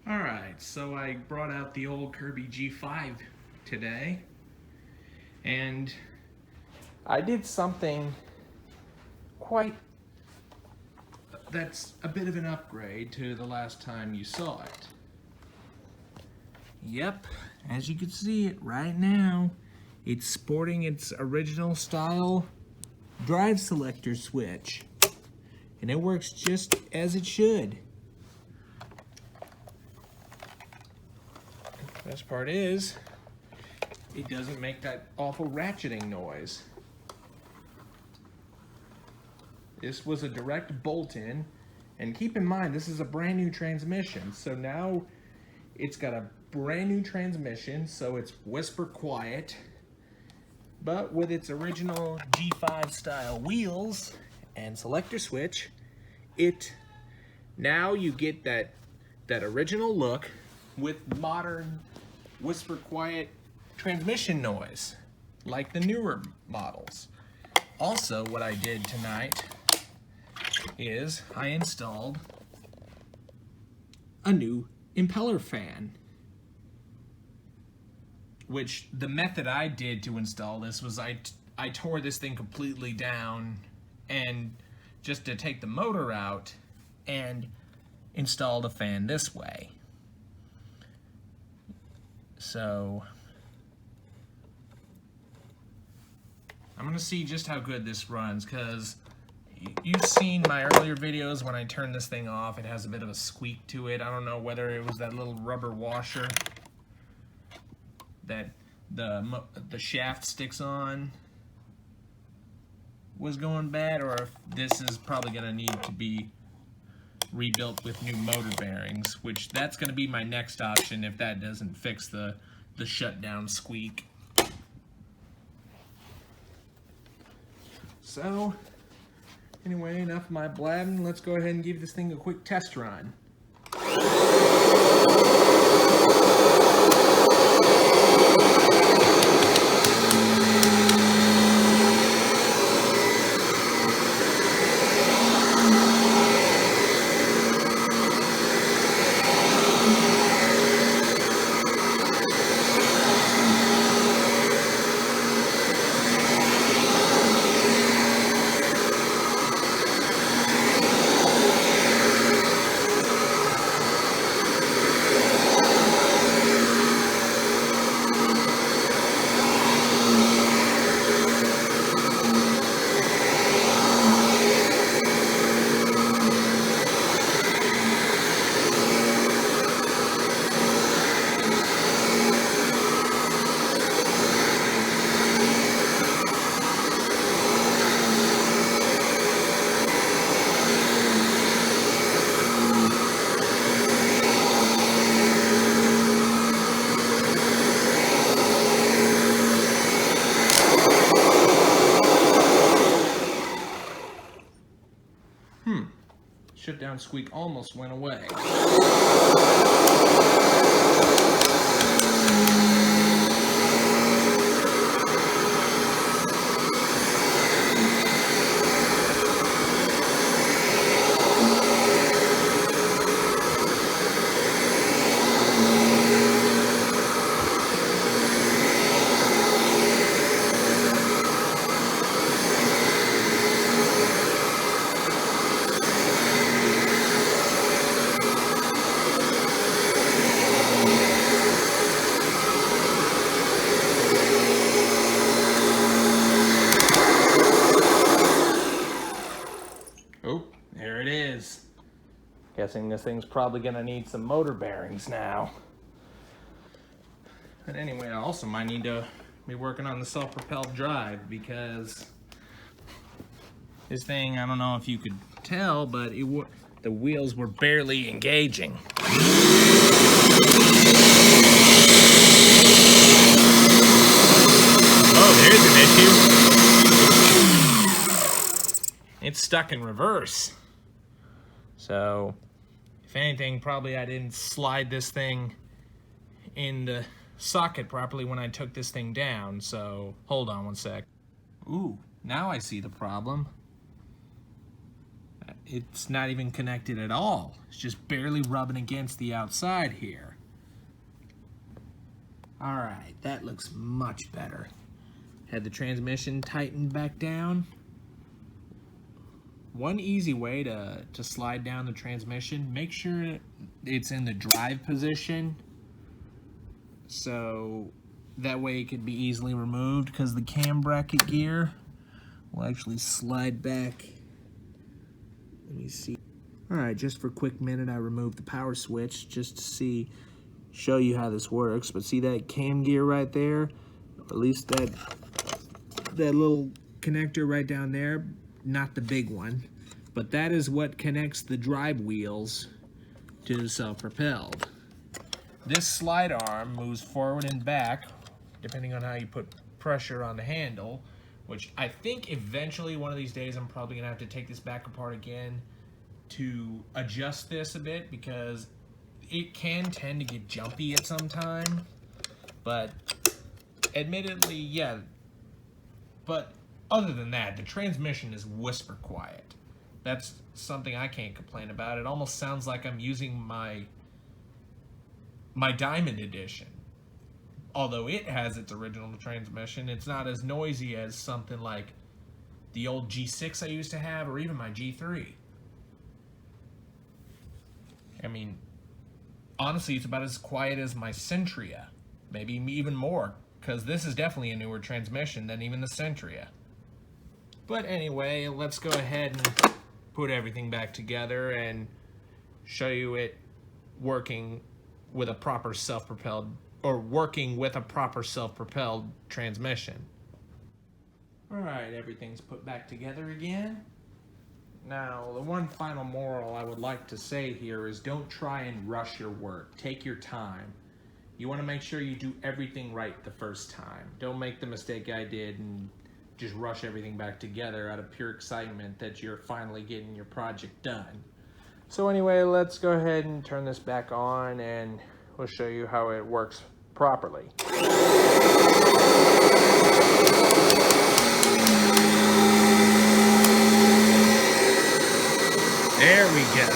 Alright, so I brought out the old Kirby G5 today, and I did something that's a bit of an upgrade to the last time you saw it. Yep, as you can see it right now, it's sporting its original style drive selector switch, and it works just as it should. Best part is, it doesn't make that awful ratcheting noise. This was a direct bolt-in, and keep in mind this is a brand new transmission, so now it's got a brand new transmission, so it's whisper quiet, but with its original G5 style wheels and selector switch, now you get that original look with modern whisper quiet transmission noise, like the newer models. Also, what I did tonight is I installed a new impeller fan, which the method I did to install this was I tore this thing completely down and just to take the motor out and installed a fan this way. So I'm gonna see just how good this runs, because you've seen my earlier videos when I turn this thing off, it has a bit of a squeak to it. I don't know whether it was that little rubber washer that the shaft sticks on was going bad, or if this is probably gonna need to be rebuilt with new motor bearings, which that's going to be my next option if that doesn't fix the shutdown squeak. So anyway, enough of my blabbing, let's go ahead and give this thing a quick test run. Shutdown squeak almost went away. Oh, there it is. Guessing this thing's probably gonna need some motor bearings now. But anyway, I also might need to be working on the self-propelled drive, because this thing, I don't know if you could tell, but the wheels were barely engaging. Oh, there's an issue. It's stuck in reverse. So, if anything, probably I didn't slide this thing in the socket properly when I took this thing down. So, hold on one sec. Ooh, now I see the problem. it's not even connected at all. It's just barely rubbing against the outside here. All right, that looks much better. Had the transmission tightened back down. One easy way to slide down the transmission, make sure it's in the drive position, so that way it can be easily removed, because the cam bracket gear will actually slide back. Let me see. All right, just for a quick minute, I removed the power switch just to show you how this works. But see that cam gear right there, or at least that little connector right down there, not the big one, but that is what connects the drive wheels to the self-propelled. This slide arm moves forward and back depending on how you put pressure on the handle, which I think eventually one of these days I'm probably gonna have to take this back apart again to adjust this a bit, because it can tend to get jumpy at some time. But admittedly, yeah, but other than that, the transmission is whisper quiet. That's something I can't complain about. It almost sounds like I'm using my Diamond Edition. Although it has its original transmission, it's not as noisy as something like the old G6 I used to have, or even my G3. I mean, honestly, it's about as quiet as my Centria. Maybe even more, because this is definitely a newer transmission than even the Centria. But anyway, let's go ahead and put everything back together and show you it working with a proper self-propelled, or working with a proper self-propelled transmission. Alright, everything's put back together again. Now, the one final moral I would like to say here is don't try and rush your work. Take your time. You want to make sure you do everything right the first time. Don't make the mistake I did and just rush everything back together out of pure excitement that you're finally getting your project done. So anyway, let's go ahead and turn this back on and we'll show you how it works properly. There we go.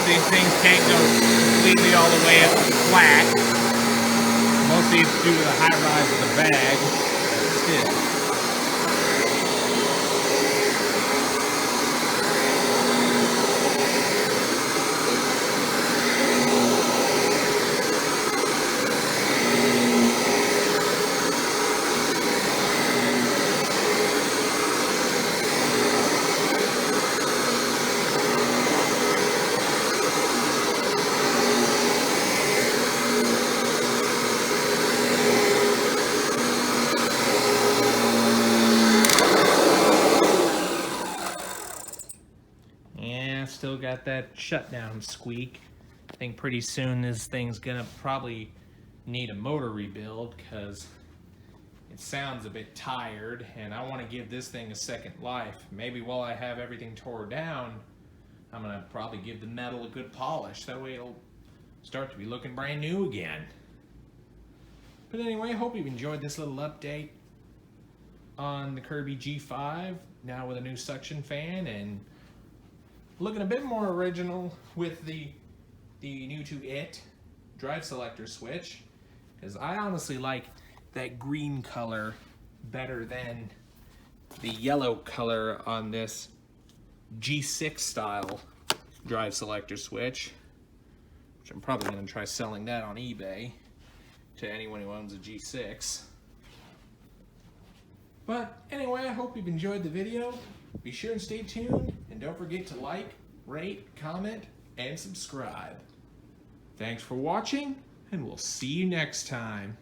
These things can't go completely all the way up flat. Mostly it's due to the high rise of the bag, but still. Still got that shutdown squeak. I think pretty soon this thing's gonna probably need a motor rebuild because it sounds a bit tired, and I want to give this thing a second life. Maybe while I have everything tore down, I'm gonna probably give the metal a good polish. That way it'll start to be looking brand new again. But anyway, I hope you've enjoyed this little update. on the Kirby G5, now with a new suction fan, and looking a bit more original with the new to it drive selector switch, because I honestly like that green color better than the yellow color on this G6 style drive selector switch, which I'm probably going to try selling that on eBay to anyone who owns a G6. But anyway, I hope you've enjoyed the video. Be sure and stay tuned, and don't forget to like, rate, comment, and subscribe. Thanks for watching, and we'll see you next time.